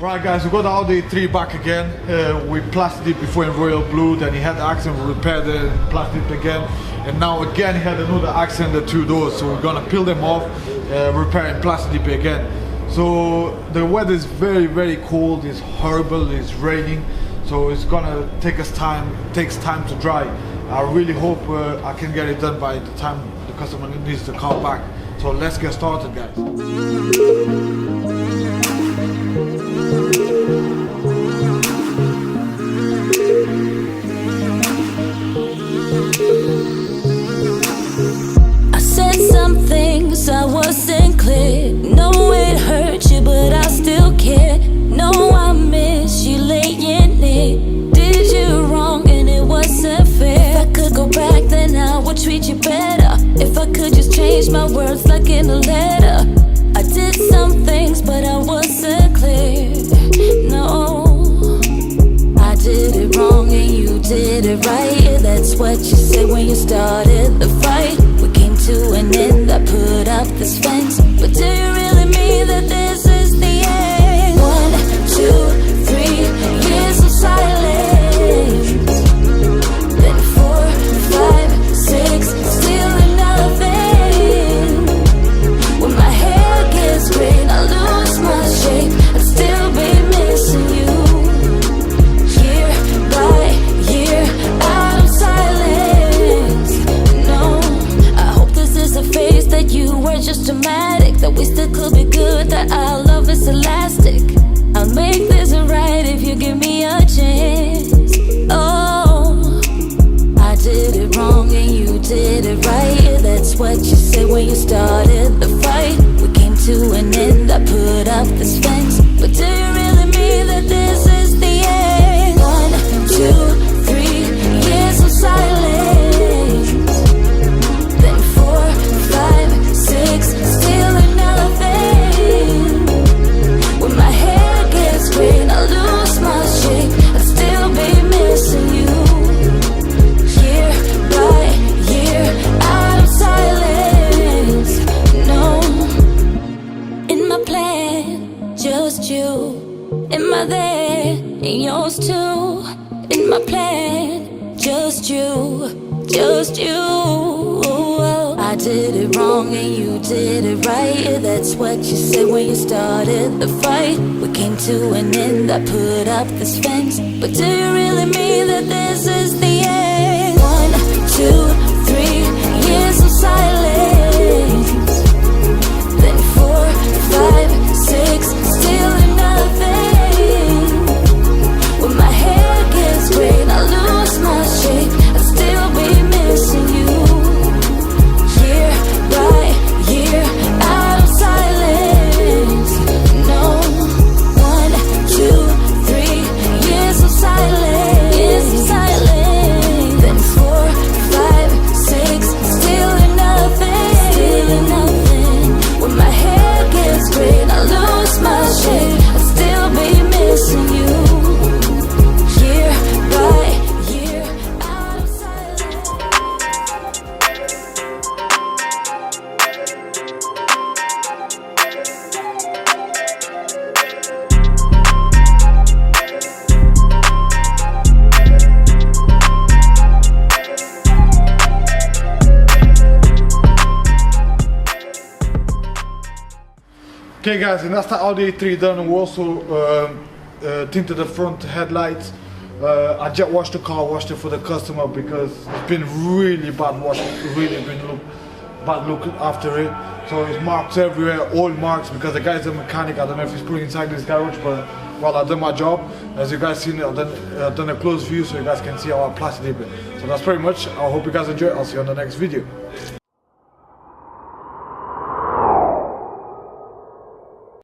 Right guys, we got the Audi 3 back again. We plastered it before in royal blue, then he had the accident, we repaired it, plastered it again, and now again he had another accident, the two doors, so we're gonna peel them off, repair and plaster it again. So the weather is very cold, it's horrible, it's raining, so it's gonna takes time to dry. I really hope I can get it done by the time the customer needs to come back. So let's get started, guys. I wasn't clear. No, it hurt you, but I still care. No, I miss you laying near. Did you wrong and it wasn't fair. If I could go back, then I would treat you better. If I could just change my words like in a letter. I did some things, but I wasn't clear. No, I did it wrong and you did it right. Yeah, that's what you said when you started the fight. We came to an end, I put up this fence. But do you really mean that this is the end? 1, 2, 3 years of silence. Then 4, 5, 6, still nothing. When my hair gets gray, I lose my shape, I'd still be missing you. Year by year, out of silence. No, I hope this is a phase that you were just dramatic, that we still could be good, that our love is elastic. I'll make this right if you give me a chance. Oh, I did it wrong and you did it right. Yeah, that's what you said when you started the fight. We came to an end, I put up this fence. But do you really mean that this is the end? 1, 2, 3 years of silence. Then 4, 5, 6, still nothing. When my hair gets gray, I lose my shape, I'd still be missing you. Year by year, out of silence. No, in my plan, just you. Am I there? In yours too. In my plan, just you, just you. I did it wrong and you did it right. Yeah, that's what you said when you started the fight. We came to an end, I put up this fence. But do you really mean that this is the end? 1, 2, 3 years of silence. Then 4, 5, 6, still nothing. When my hair gets gray, I lose my shape, I'd still be missing you. Year by year, out of silence. No, 1, 2, 3 years of silence. Years of silence. Then 4, 5, 6, still nothing. Still nothing. When my hair gets gray, I lose my shape, I'd still be missing you. Year by year, out of silence. Okay guys, and that's the Audi 3 done. We also tinted the front headlights. I jet washed the car, washed it for the customer because it's been really bad wash, really been bad look after it. So it's marks everywhere, oil marks, because the guy's a mechanic. I don't know if he's putting inside this garage, but well, I've done my job. As you guys seen, I've done a close view so you guys can see how I plastered it. So that's pretty much. I hope you guys enjoy it. I'll see you on the next video.